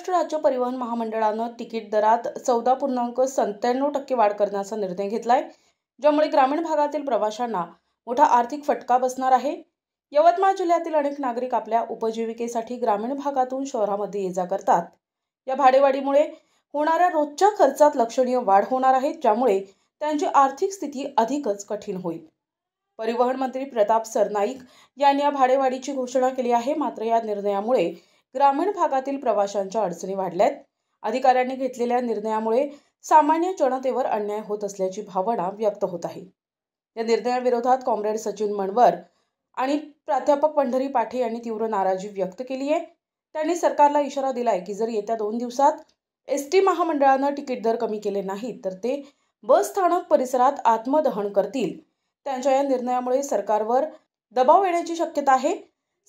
महाराष्ट्र राज्य परिवहन महामंडळानं तिकीट दरात 14.97% वाढ करण्याचा निर्णय घेतलाय, ज्यामुळे ग्रामीण भागातील प्रवाशांना मोठा आर्थिक फटका बसणार आहे। यवतमाळ जिल्ह्यातील अनेक नागरिक आपल्या उपजीविकेसाठी ग्रामीण भागातून शहरामध्ये ये जा करतात। या भाडेवाढीमुळे होणाऱ्या रोजच्या खर्चात लक्षणीय वाढ होणार आहे, ज्यामुळे त्यांची आर्थिक स्थिती अधिकच कठीण होईल। परिवहन मंत्री प्रताप सरनाईक यांनी या भाडेवाढीची घोषणा केली आहे। मात्र या निर्णयामुळे ग्रामीण भागातील प्रवाशांच्या अडचणी वाढल्यात। अधिकाऱ्यांनी घेतलेल्या निर्णयामुळे सामान्य जनतेवर अन्याय होत असल्याची भावना व्यक्त होत आहे। या निर्णयाविरोधात कॉम्रेड सचिन मनवर आणि प्राध्यापक पंढरी पाटे यांनी तीव्र नाराजी व्यक्त केली आहे। त्यांनी सरकारला इशारा दिलाय की जर येत्या 2 दिवसात एसटी महामंडळानं तिकीट दर कमी केले नाहीत तर ते बस स्थानक परिसरात आत्मदहन करतील। त्यांच्या या निर्णयामुळे सरकारवर दबाव येण्याची शक्यता आहे।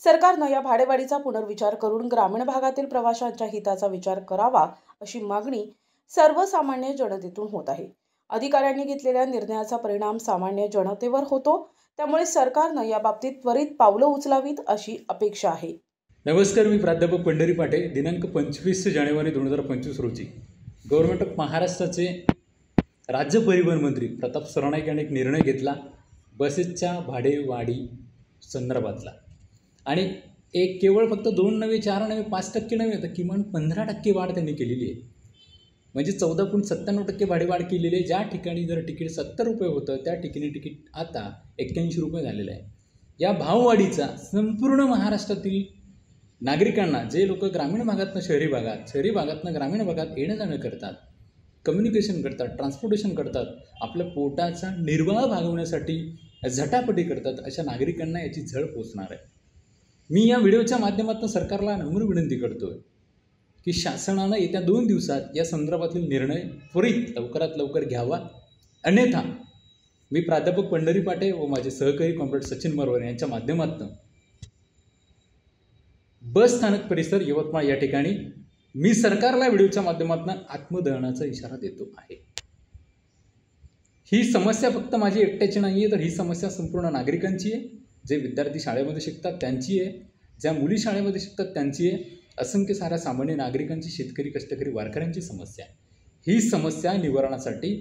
सरकारनं या भाडेवाढीचा पुनर्विचार करून ग्रामीण भागातील प्रवाशांच्या हिताचा विचार करावा अशी मागणी सर्वसामान्य जनतेतून होत आहे। अधिकाऱ्यांनी घेतलेल्या निर्णयाचा परिणाम सामान्य जनतेवर होतो, त्यामुळे सरकारनं याबाबतीत त्वरित पावलं उचलावीत अशी अपेक्षा आहे। नमस्कार, मी प्राध्यापक पंढरी पाटे। दिनांक 25 जानेवारी 2025 रोजी गव्हर्नमेंट ऑफ महाराष्ट्राचे राज्य परिवहन मंत्री प्रताप सरनाईक यांनी एक निर्णय घेतला बसेसच्या भाडेवाढी संदर्भातला। आणि केवळ फक्त 2 नव्हे, 4 नव्हे, 5% नव्हे, तर किमान 15% वाढ त्यांनी केलेली आहे। म्हणजे 14.97% भाडेवाढ केलेली आहे। ज्या ठिकाणी जर तिकीट 70 रुपये होतं त्या ठिकाणी तिकीट आता 81 रुपये झालेलं आहे। या भाववाढीचा संपूर्ण महाराष्ट्रातील नागरिकांना, जे लोक ग्रामीण भागातनं शहरी भागातनं ग्रामीण भागात येणं जाणं करतात, कम्युनिकेशन करतात, ट्रान्सपोर्टेशन करतात, आपल्या पोटाचा निर्वाह भागवण्यासाठी झटापटी करतात, अशा नागरिकांना याची झळ पोचणार आहे। मी या व्हिडिओच्या माध्यमातून सरकारला नम्र विनंती करतोय की शासनानं येत्या 2 दिवसात या संदर्भातील निर्णय त्वरित लवकरात लवकर घ्यावा। अन्यथा मी प्राध्यापक पंढरी पाटे व माझे सहकारी कॉम्रेड सचिन मनवर यांच्या माध्यमातून बस स्थानक परिसर यवतमाळ या ठिकाणी मी सरकारला व्हिडिओच्या माध्यमातून आत्मदहनाचा इशारा देतो आहे। ही समस्या फक्त माझी एकट्याची नाही आहे, तर ही समस्या संपूर्ण नागरिकांची आहे। जे विद्यार्थी शाळेमध्ये शिकतात त्यांची आहे, ज्या मुली शाळेमध्ये शिकतात त्यांची आहे, असंख्य साऱ्या सामान्य नागरिकांची, शेतकरी, कष्टकरी, वारकऱ्यांची समस्या आहे। ही समस्या निवारणासाठी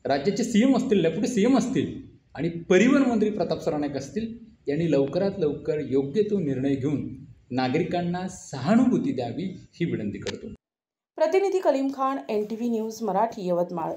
राज्याचे सीएम असतील, डेप्युटी सीएम असतील आणि परिवहन मंत्री प्रताप सरनाईक असतील यांनी लवकरात लवकर योग्य तो निर्णय घेऊन नागरिकांना सहानुभूती द्यावी ही विनंती करतो। प्रतिनिधी कलीम खान, NTV न्यूज मराठी, यवतमाळ।